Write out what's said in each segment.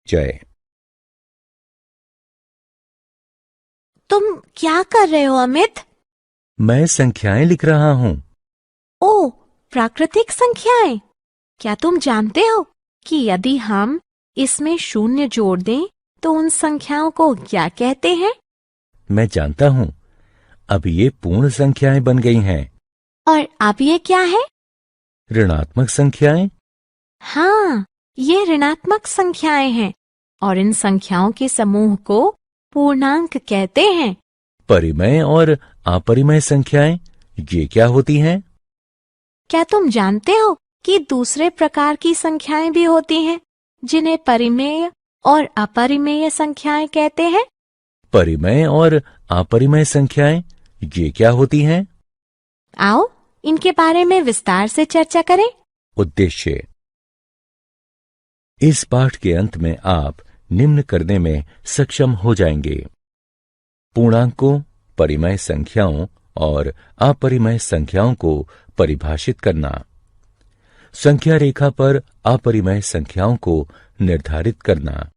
जय। तुम क्या कर रहे हो अमित? मैं संख्याएं लिख रहा हूँ। ओ, प्राकृतिक संख्याएं। क्या तुम जानते हो कि यदि हम इसमें शून्य जोड़ दें तो उन संख्याओं को क्या कहते हैं? मैं जानता हूँ। अब ये पूर्ण संख्याएं बन गई हैं। और अब ये क्या है? ऋणात्मक संख्याएं। हाँ, ये ऋणात्मक संख्याएं हैं और इन संख्याओं के समूह को पूर्णांक कहते हैं। परिमेय और अपरिमेय संख्याएं, ये क्या होती हैं? क्या तुम जानते हो कि दूसरे प्रकार की संख्याएं भी होती हैं जिन्हें परिमेय और अपरिमेय संख्याएं कहते हैं? परिमेय और अपरिमेय संख्याएं, ये क्या होती हैं? आओ इनके बारे में विस्तार से चर्चा करें। उद्देश्य। इस पाठ के अंत में आप निम्न करने में सक्षम हो जाएंगे: पूर्णांकों, परिमेय संख्याओं और अपरिमेय संख्याओं को परिभाषित करना, संख्या रेखा पर अपरिमेय संख्याओं को निर्धारित करना,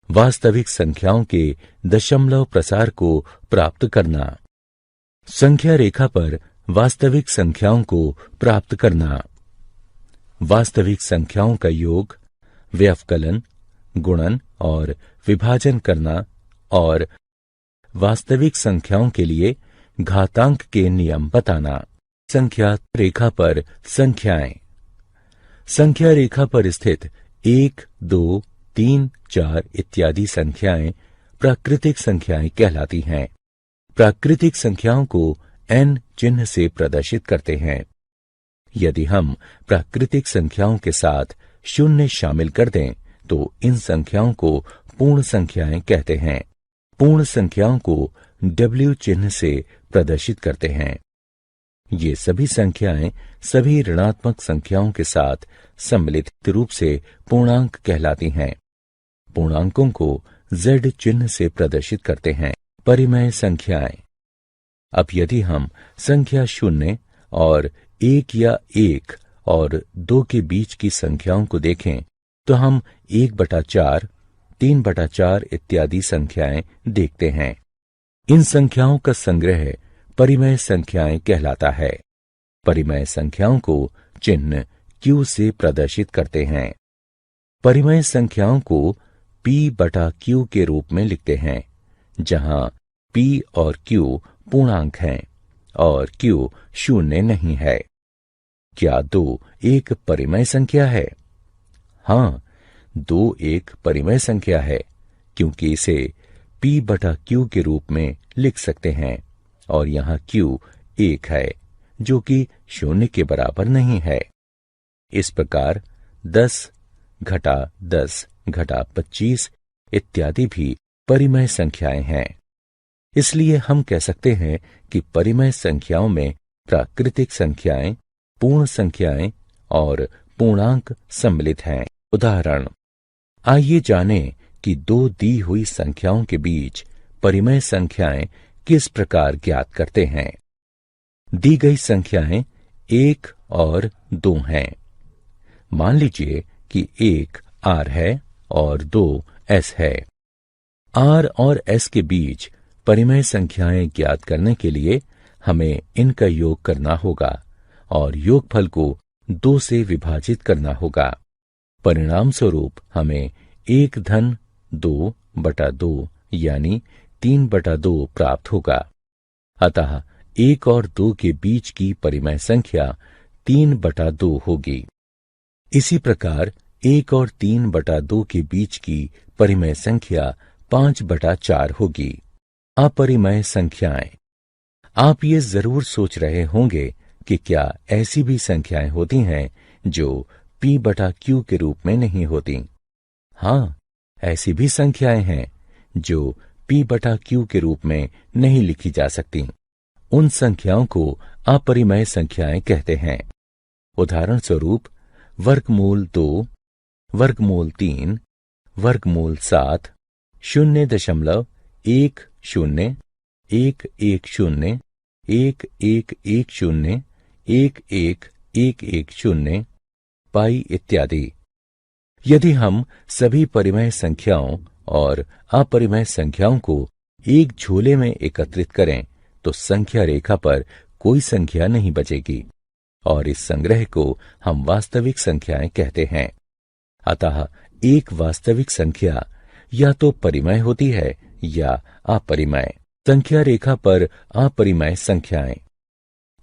वास्तविक संख्याओं के दशमलव प्रसार को प्राप्त करना, संख्या रेखा पर वास्तविक संख्याओं को प्राप्त करना, वास्तविक संख्याओं का योग, व्यवकलन, गुणन और विभाजन करना और वास्तविक संख्याओं के लिए घातांक के नियम बताना। संख्या रेखा पर संख्याएं। संख्या रेखा पर स्थित 1, 2, 3, 4 इत्यादि संख्याएं प्राकृतिक संख्याएं कहलाती हैं। प्राकृतिक संख्याओं को n चिन्ह से प्रदर्शित करते हैं। यदि हम प्राकृतिक संख्याओं के साथ शून्य शामिल कर दें तो इन संख्याओं को पूर्ण संख्याएं कहते हैं। पूर्ण संख्याओं को W चिन्ह से प्रदर्शित करते हैं। ये सभी संख्याएं सभी ऋणात्मक संख्याओं के साथ सम्मिलित रूप से पूर्णांक कहलाती हैं। पूर्णांकों को Z चिन्ह से प्रदर्शित करते हैं। परिमेय संख्याएं। अब यदि हम संख्या 0 और 1 या 1 और 2 के बीच की संख्याओं को देखें तो हम 1/4, 3/4 इत्यादि संख्याएं देखते हैं। इन संख्याओं का संग्रह परिमेय संख्याएं कहलाता है। परिमेय संख्याओं को चिन्ह Q से प्रदर्शित करते हैं। परिमेय संख्याओं को P/Q के रूप में लिखते हैं, जहां P और Q पूर्णांक हैं और Q शून्य नहीं है। क्या 2 एक परिमेय संख्या है? हाँ, 2 एक परिमेय संख्या है क्योंकि इसे P/Q के रूप में लिख सकते हैं और यहाँ Q 1 है जो कि शून्य के बराबर नहीं है। इस प्रकार 10 घटा 10 घटा 25 इत्यादि भी परिमेय संख्याएं हैं। इसलिए हम कह सकते हैं कि परिमेय संख्याओं में प्राकृतिक संख्याएं, पूर्ण संख्याएं और पूर्णांक सम्मिलित हैं। उदाहरण, आइए जानें कि 2 दी हुई संख्याओं के बीच परिमेय संख्याएं किस प्रकार ज्ञात करते हैं। दी गई संख्याएं 1 और 2 हैं। मान लीजिए कि 1 R है और 2 S है। R और S के बीच परिमेय संख्याएं ज्ञात करने के लिए हमें इनका योग करना होगा और योगफल को 2 से विभाजित करना होगा। परिणाम स्वरूप हमें 1-2/2 यानी 3/2 प्राप्त होगा। अतः 1 और 2 के बीच की परिमेय संख्या 3/2 होगी। इसी प्रकार 1 और 3/2 के बीच की परिमेय संख्या 5/4 होगी। अपरिमेय संख्याएं। आप ये जरूर सोच रहे होंगे कि क्या ऐसी भी संख्याएं होती हैं जो P/Q के रूप में नहीं होती। हाँ, ऐसी भी संख्याएं हैं जो P/Q के रूप में नहीं लिखी जा सकती। उन संख्याओं को अपरिमेय संख्याएं कहते हैं। उदाहरण स्वरूप वर्गमूल 2, वर्गमूल 3, वर्गमूल 7, 0.10, 110, 1110, 1110, पाई इत्यादि। यदि हम सभी परिमेय संख्याओं और अपरिमेय संख्याओं को एक झोले में एकत्रित करें तो संख्या रेखा पर कोई संख्या नहीं बचेगी और इस संग्रह को हम वास्तविक संख्याएं कहते हैं। अतः एक वास्तविक संख्या या तो परिमेय होती है या अपरिमेय। संख्या रेखा पर अपरिमेय संख्याएं।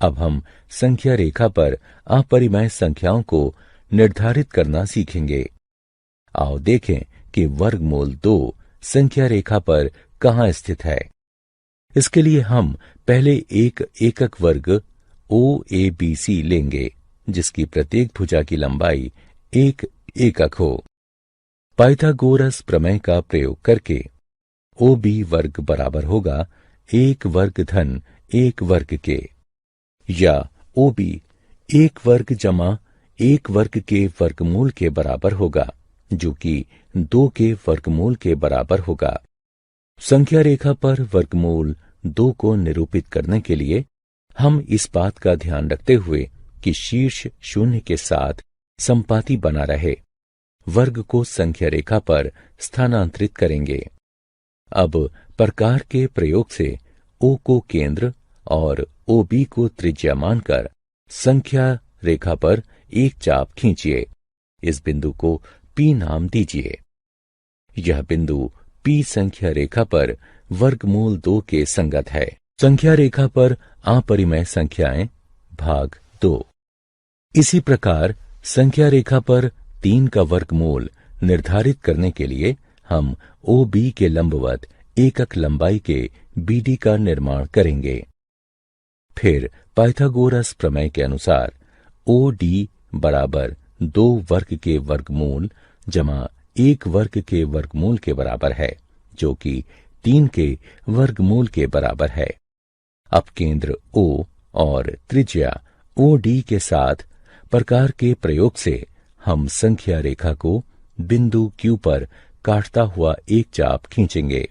अब हम संख्या रेखा पर अपरिमेय संख्याओं को निर्धारित करना सीखेंगे। आओ देखें कि वर्गमूल 2 संख्या रेखा पर कहाँ स्थित है। इसके लिए हम पहले एक एकक वर्ग OABC लेंगे जिसकी प्रत्येक भुजा की लंबाई एक एकक हो। पाइथागोरस प्रमेय का प्रयोग करके OB वर्ग बराबर होगा 1 वर्ग धन 1 वर्ग के, या OB 1 वर्ग जमा 1 वर्ग के वर्गमूल के बराबर होगा जो कि 2 के वर्गमूल के बराबर होगा। संख्या रेखा पर वर्गमूल 2 को निरूपित करने के लिए हम इस बात का ध्यान रखते हुए कि शीर्ष शून्य के साथ संपाती बना रहे वर्ग को संख्या रेखा पर स्थानांतरित करेंगे। अब प्रकार के प्रयोग से O को केंद्र और OB को त्रिज्या मानकर संख्या रेखा पर एक चाप खींचिए। इस बिंदु को P नाम दीजिए। यह बिंदु P संख्या रेखा पर वर्गमूल 2 के संगत है। संख्या रेखा पर अपरिमेय संख्याएं भाग 2। इसी प्रकार संख्या रेखा पर 3 का वर्गमूल निर्धारित करने के लिए हम OB के लंबवत एकक लंबाई के BD का निर्माण करेंगे। फिर पाइथागोरस प्रमेय के अनुसार OD बराबर 2 वर्ग के वर्गमूल जमा 1 वर्ग के वर्गमूल के बराबर है जो कि 3 के वर्गमूल के बराबर है। अब केंद्र O और त्रिज्या OD के साथ प्रकार के प्रयोग से हम संख्या रेखा को बिंदु Q पर काटता हुआ एक चाप खींचेंगे।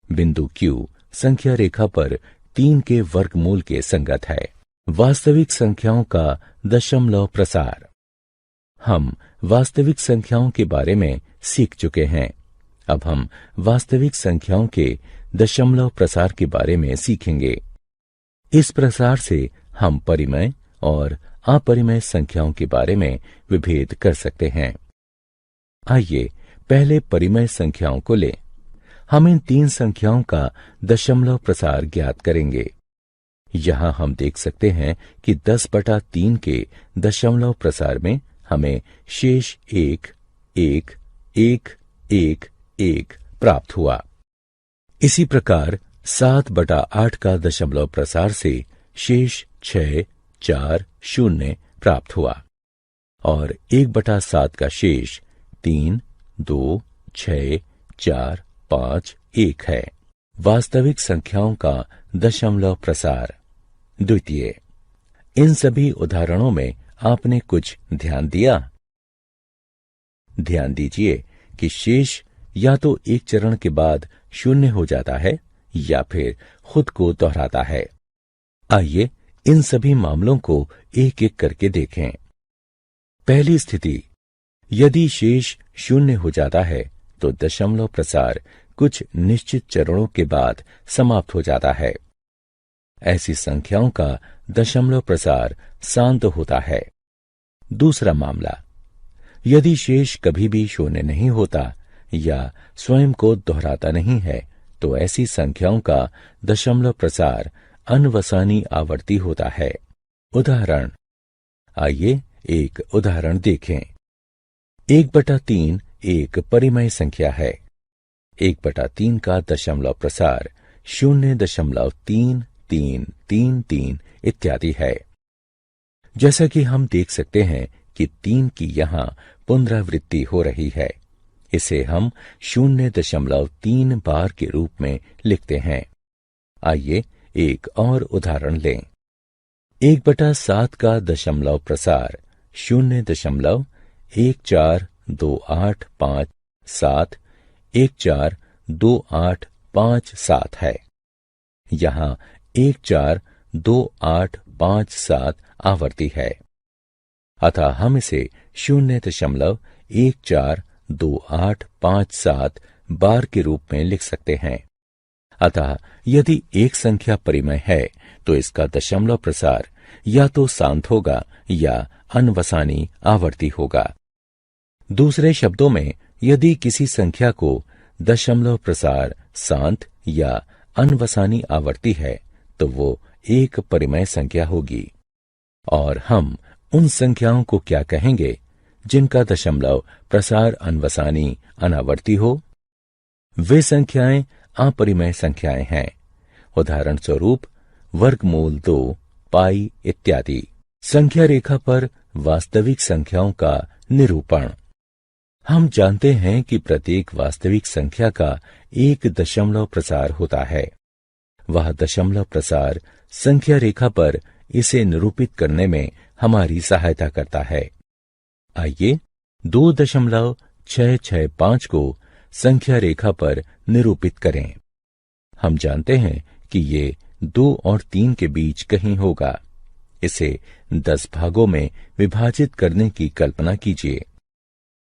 बिंदु Q संख्या रेखा पर 3 के वर्गमूल के संगत है। वास्तविक संख्याओं का दशमलव प्रसार। हम वास्तविक संख्याओं के बारे में सीख चुके हैं। अब हम वास्तविक संख्याओं के दशमलव प्रसार के बारे में सीखेंगे। इस प्रसार से हम परिमेय और अपरिमेय संख्याओं के बारे में विभेद कर सकते हैं। आइए पहले परिमेय संख्याओं को लें। हम इन 3 संख्याओं का दशमलव प्रसार ज्ञात करेंगे। यहां हम देख सकते हैं कि 10/3 के दशमलव प्रसार में हमें शेष 1, 1, 1, 1, 1 प्राप्त हुआ। इसी प्रकार 7/8 का दशमलव प्रसार से शेष 6, 4, 0 प्राप्त हुआ और 1/7 का शेष 3, 2, 6, 4, 5, 1 है। वास्तविक संख्याओं का दशमलव प्रसार। द्वितीय, इन सभी उदाहरणों में आपने कुछ ध्यान दिया? ध्यान दीजिए कि शेष या तो एक चरण के बाद 0 हो जाता है या फिर खुद को दोहराता है। आइए इन सभी मामलों को एक एक करके देखें। पहली स्थिति, यदि शेष 0 हो जाता है तो दशमलव प्रसार कुछ निश्चित चरणों के बाद समाप्त हो जाता है। ऐसी संख्याओं का दशमलव प्रसार शांत होता है। दूसरा मामला, यदि शेष कभी भी 0 नहीं होता या स्वयं को दोहराता नहीं है तो ऐसी संख्याओं का दशमलव प्रसार अनवसानी आवर्ती होता है। उदाहरण, आइए एक उदाहरण देखें। 1/3 एक परिमेय संख्या है। 1/3 का दशमलव प्रसार 0.3333 इत्यादि है। जैसा कि हम देख सकते हैं कि 3 की यहां पुनरावृत्ति हो रही है। इसे हम 0.3 बार के रूप में लिखते हैं। आइए एक और उदाहरण लें। 1/7 का दशमलव प्रसार 0.142857 142857 है। यहाँ 142857 आवर्ती है, अतः हम इसे 0.142857 1 4 2 8 5 7 बार के रूप में लिख सकते हैं। अतः यदि एक संख्या परिमेय है तो इसका दशमलव प्रसार या तो शांत होगा या अनवसानी आवर्ती होगा। दूसरे शब्दों में, यदि किसी संख्या को दशमलव प्रसार शांत या अनवसानी आवर्ती है तो वो एक परिमेय संख्या होगी। और हम उन संख्याओं को क्या कहेंगे जिनका दशमलव प्रसार अनवसानी अनावर्ती हो? वे संख्याएं अपरिमेय संख्याएं हैं। उदाहरण स्वरूप वर्गमूल 2, पाई इत्यादि। संख्या रेखा पर वास्तविक संख्याओं का निरूपण। हम जानते हैं कि प्रत्येक वास्तविक संख्या का एक दशमलव प्रसार होता है। वह दशमलव प्रसार संख्या रेखा पर इसे निरूपित करने में हमारी सहायता करता है। आइए 2.665 को संख्या रेखा पर निरूपित करें। हम जानते हैं कि ये 2 और 3 के बीच कहीं होगा। इसे 10 भागों में विभाजित करने की कल्पना कीजिए।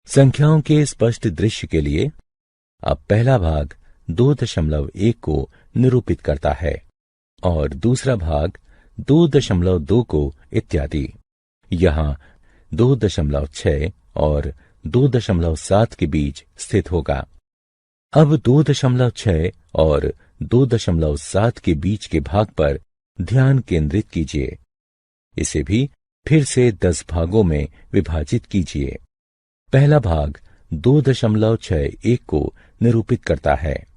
संख्याओं के स्पष्ट दृश्य के लिए अब पहला भाग 2.1 को निरूपित करता है और दूसरा भाग 2.2 को इत्यादि। यहाँ 2.6 और 2.7 के बीच स्थित होगा। अब 2.6 और 2.7 के बीच के भाग पर ध्यान केंद्रित कीजिए। इसे भी फिर से 10 भागों में विभाजित कीजिए। पहला भाग 2.61 को निरूपित करता है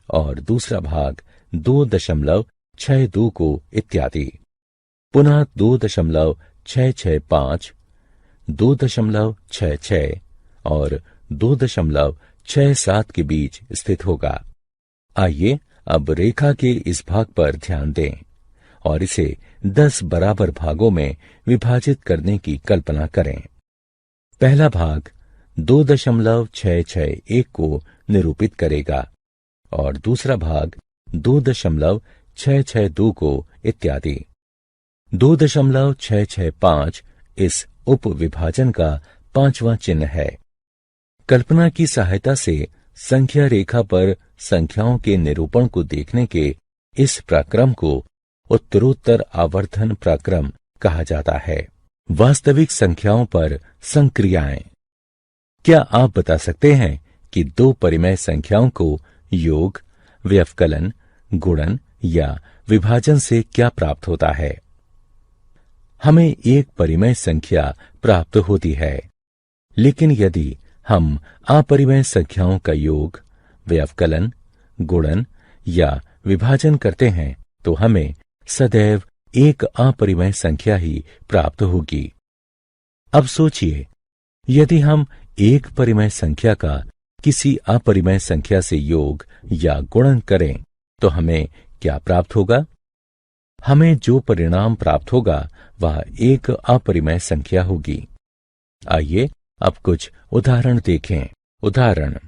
और दूसरा भाग 2.62 को इत्यादि। पुनः 2.665, 2.66 और 2.67 के बीच स्थित होगा। आइए अब रेखा के इस भाग पर ध्यान दें और इसे 10 बराबर भागों में विभाजित करने की कल्पना करें। पहला भाग 2.661 को निरूपित करेगा और दूसरा भाग 2.662 को इत्यादि। 2.665 इस उप विभाजन का 5वां चिन्ह है। कल्पना की सहायता से संख्या रेखा पर संख्याओं के निरूपण को देखने के इस प्रक्रम को उत्तरोत्तर आवर्धन प्रक्रम कहा जाता है। वास्तविक संख्याओं पर संक्रियाएं। क्या आप बता सकते हैं कि 2 परिमेय संख्याओं को योग, व्यवकलन, गुणन या विभाजन से क्या प्राप्त होता है? हमें एक परिमेय संख्या प्राप्त होती है, लेकिन यदि हम अपरिमेय संख्याओं का योग, व्यवकलन, गुणन या विभाजन करते हैं तो हमें सदैव एक अपरिमेय संख्या ही प्राप्त होगी। अब सोचिए, यदि हम एक परिमेय संख्या का किसी अपरिमेय संख्या से योग या गुणन करें तो हमें क्या प्राप्त होगा? हमें जो परिणाम प्राप्त होगा वह एक अपरिमेय संख्या होगी। आइए अब कुछ उदाहरण देखें। उदाहरण,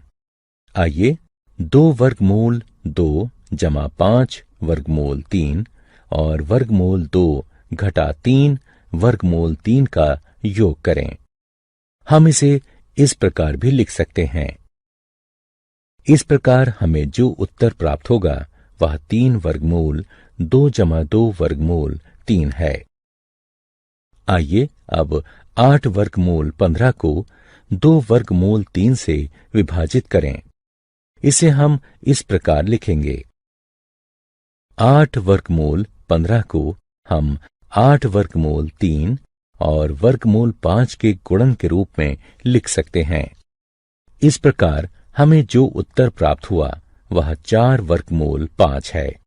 आइए 2 वर्गमूल 2 जमा 5 वर्गमूल 3 और वर्गमूल 2 घटा 3 वर्गमूल 3 का योग करें। हम इसे इस प्रकार भी लिख सकते हैं। इस प्रकार हमें जो उत्तर प्राप्त होगा वह 3 वर्गमूल 2 जमा 2 वर्गमूल 3 है। आइए अब 8 वर्गमूल 15 को 2 वर्गमूल 3 से विभाजित करें। इसे हम इस प्रकार लिखेंगे। 8 वर्गमूल 15 को हम 8 वर्गमूल 3 और वर्गमूल 5 के गुणन के रूप में लिख सकते हैं। इस प्रकार हमें जो उत्तर प्राप्त हुआ वह 4 वर्गमूल 5 है।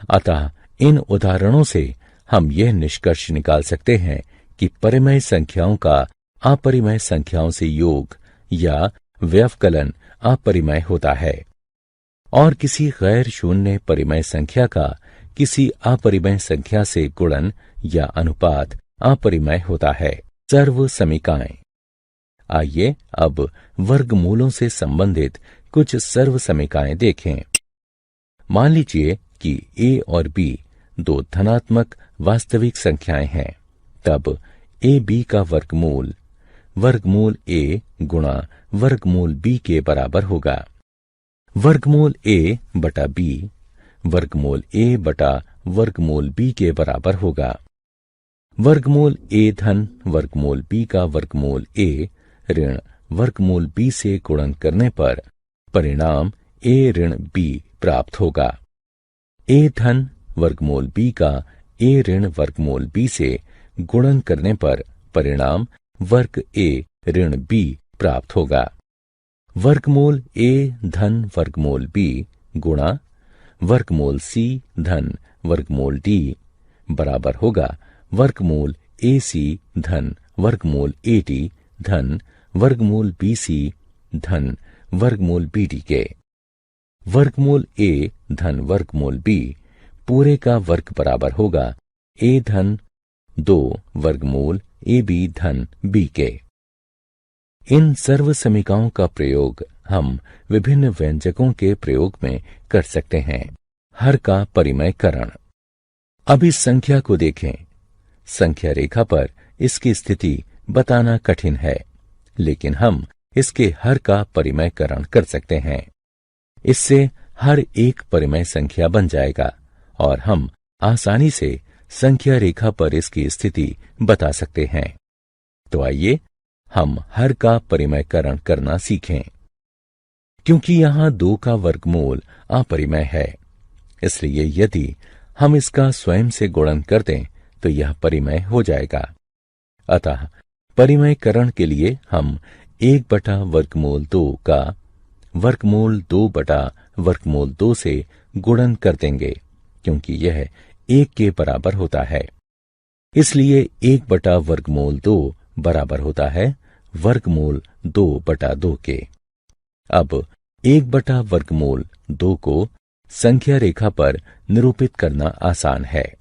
अतः इन उदाहरणों से हम यह निष्कर्ष निकाल सकते हैं कि परिमेय संख्याओं का अपरिमेय संख्याओं से योग या व्यवकलन अपरिमेय होता है और किसी गैर शून्य परिमेय संख्या का किसी अपरिमेय संख्या से गुणन या अनुपात अपरिमेय होता है। सर्व समीकाएं। आइए अब वर्गमूलों से संबंधित कुछ सर्व समीकाएं देखें। मान लीजिए कि a और b 2 धनात्मक वास्तविक संख्याएं हैं, तब a b का वर्गमूल वर्गमूल a गुणा वर्गमूल b के बराबर होगा। वर्गमूल a बटा b वर्गमूल a बटा वर्गमूल b के बराबर होगा। वर्गमूल a धन वर्गमूल b का वर्गमूल a ऋण वर्गमूल b से गुणन करने पर परिणाम a ऋण b प्राप्त होगा। a धन वर्गमूल b का a ऋण वर्गमूल b से गुणन करने पर परिणाम वर्ग a ऋण b प्राप्त होगा। वर्गमूल a धन वर्गमूल b गुणा वर्गमूल c धन वर्गमूल d बराबर होगा वर्गमूल ac धन वर्गमूल ad धन वर्गमूल bc धन वर्गमूल bd के। वर्गमूल a धन वर्गमूल b पूरे का वर्ग बराबर होगा a धन 2 वर्गमूल ab धन b के। इन सर्व समीकरणों का प्रयोग हम विभिन्न व्यंजकों के प्रयोग में कर सकते हैं। हर का परिमयकरण। अब इस संख्या को देखें। संख्या रेखा पर इसकी स्थिति बताना कठिन है, लेकिन हम इसके हर का परिमयकरण कर सकते हैं। इससे हर एक परिमेय संख्या बन जाएगा और हम आसानी से संख्या रेखा पर इसकी स्थिति बता सकते हैं। तो आइए हम हर का परिमयकरण करना सीखें। क्योंकि यहां 2 का वर्गमूल अपरिमेय है, इसलिए यदि हम इसका स्वयं से गुणन कर दें तो यह परिमेय हो जाएगा। अतः परिमयकरण के लिए हम 1 बटा वर्गमूल 2 का वर्गमूल 2 बटा वर्गमूल 2 से गुणन कर देंगे, क्योंकि यह 1 के बराबर होता है। इसलिए 1 बटा वर्गमूल 2 बराबर होता है वर्गमूल 2 बटा 2 के। अब 1 बटा वर्गमूल 2 को संख्या रेखा पर निरूपित करना आसान है।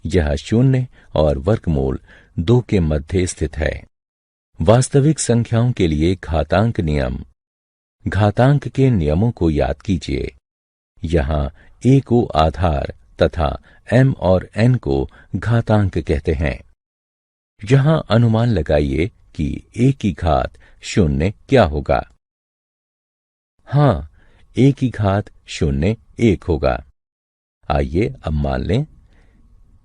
यह 0 और वर्गमूल 2 के मध्य स्थित है। वास्तविक संख्याओं के लिए घातांक नियम। घातांक के नियमों को याद कीजिए। यहां a को आधार तथा m और n को घातांक कहते हैं। यहां अनुमान लगाइए कि a की घात 0 क्या होगा। हाँ, a की घात 0 1 होगा। आइए अब मान लें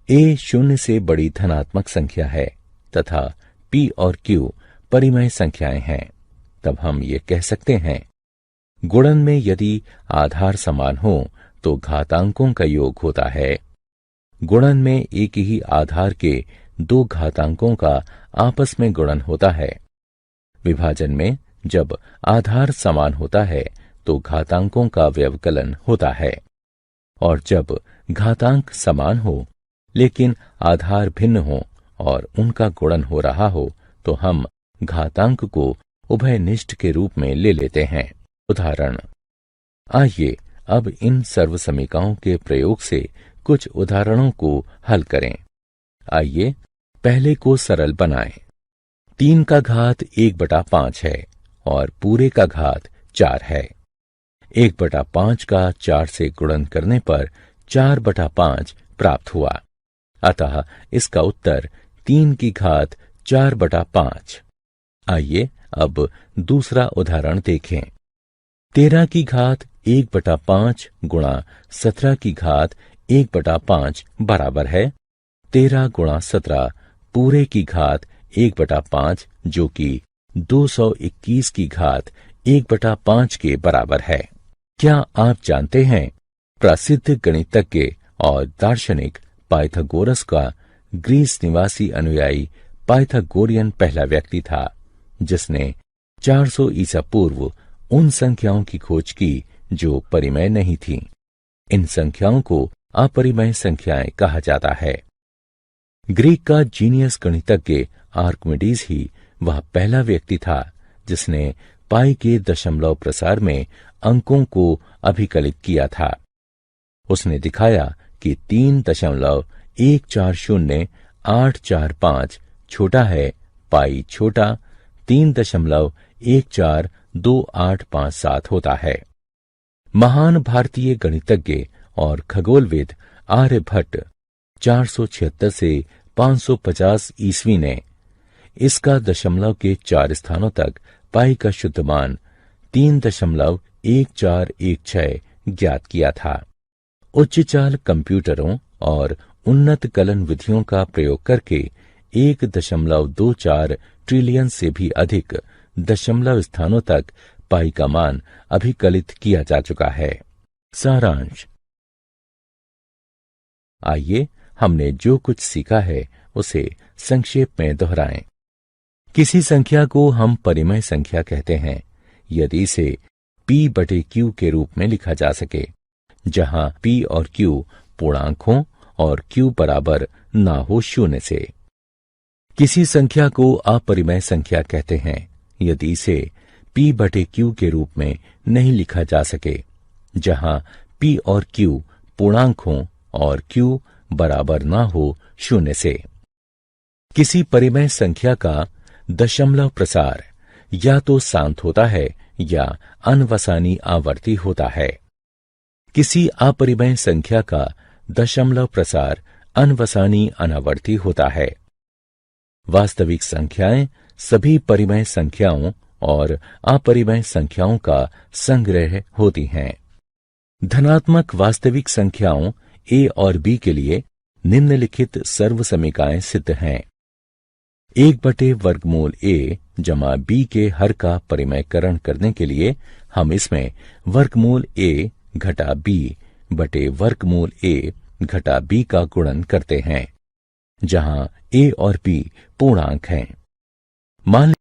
a 0 से बड़ी धनात्मक संख्या है तथा p और q परिमेय संख्याएं हैं। तब हम ये कह सकते हैं, गुणन में यदि आधार समान हो तो घातांकों का योग होता है। गुणन में एक ही आधार के 2 घातांकों का आपस में गुणन होता है। विभाजन में जब आधार समान होता है तो घातांकों का व्यवकलन होता है, और जब घातांक समान हो लेकिन आधार भिन्न हो और उनका गुणन हो रहा हो तो हम घातांक को उभयनिष्ठ के रूप में ले लेते हैं। उदाहरण। आइए अब इन सर्व समीकरणों के प्रयोग से कुछ उदाहरणों को हल करें। आइए पहले को सरल बनाएं। 3 का घात 1 बटा 5 है और पूरे का घात 4 है। 1 बटा 5 का 4 से गुणन करने पर 4 बटा 5 प्राप्त हुआ। अतः इसका उत्तर 3 की घात 4 बटा 5। आइए अब दूसरा उदाहरण देखें। 13 की घात 1 बटा 5 गुणा 17 की घात 1 बटा 5 बराबर है 13 गुणा 17 पूरे की घात 1 बटा 5, जो कि 221 की घात 1 बटा 5 के बराबर है। क्या आप जानते हैं, प्रसिद्ध गणितज्ञ और दार्शनिक पाइथागोरस का ग्रीस निवासी अनुयायी पाइथागोरियन पहला व्यक्ति था जिसने 400 ईसा पूर्व उन संख्याओं की खोज की जो परिमेय नहीं थीं। इन संख्याओं को अपरिमेय संख्याएं कहा जाता है। ग्रीक का जीनियस गणितज्ञ आर्किमिडीज ही वह पहला व्यक्ति था जिसने पाई के दशमलव प्रसार में अंकों को अभिकलित किया था। उसने दिखाया कि 3.140845 छोटा है पाई छोटा 3.142857 होता है। महान भारतीय गणितज्ञ और खगोलविद आर्यभट्ट 476 से 550 ईस्वी ने इसका दशमलव के 4 स्थानों तक पाई का शुद्ध मान 3.1416 ज्ञात किया था। उच्च चाल कंप्यूटरों और उन्नत कलन विधियों का प्रयोग करके 1.24 ट्रिलियन से भी अधिक दशमलव स्थानों तक पाई का मान अभिकलित किया जा चुका है। सारांश। आइए हमने जो कुछ सीखा है उसे संक्षेप में दोहराएं। किसी संख्या को हम परिमेय संख्या कहते हैं यदि इसे p/q के रूप में लिखा जा सके, जहां p और q पूर्णांक हों और q बराबर ना हो 0 से। किसी संख्या को अपरिमेय संख्या कहते हैं यदि इसे p/q के रूप में नहीं लिखा जा सके, जहां p और q पूर्णांक हों और q बराबर ना हो 0 से। किसी परिमेय संख्या का दशमलव प्रसार या तो शांत होता है या अनवसानी आवर्ती होता है। किसी अपरिमेय संख्या का दशमलव प्रसार अनवसानी अनावर्ती होता है। वास्तविक संख्याएं सभी परिमेय संख्याओं और अपरिमेय संख्याओं का संग्रह होती हैं। धनात्मक वास्तविक संख्याओं a और b के लिए निम्नलिखित सर्वसमीकाएं सिद्ध हैं। 1/वर्गमूल a जमा b के हर का परिमेयकरण करने के लिए हम इसमें वर्गमूल a घटा b बटे वर्गमूल a घटा b का गुणन करते हैं, जहां a और b पूर्णांक हैं। मान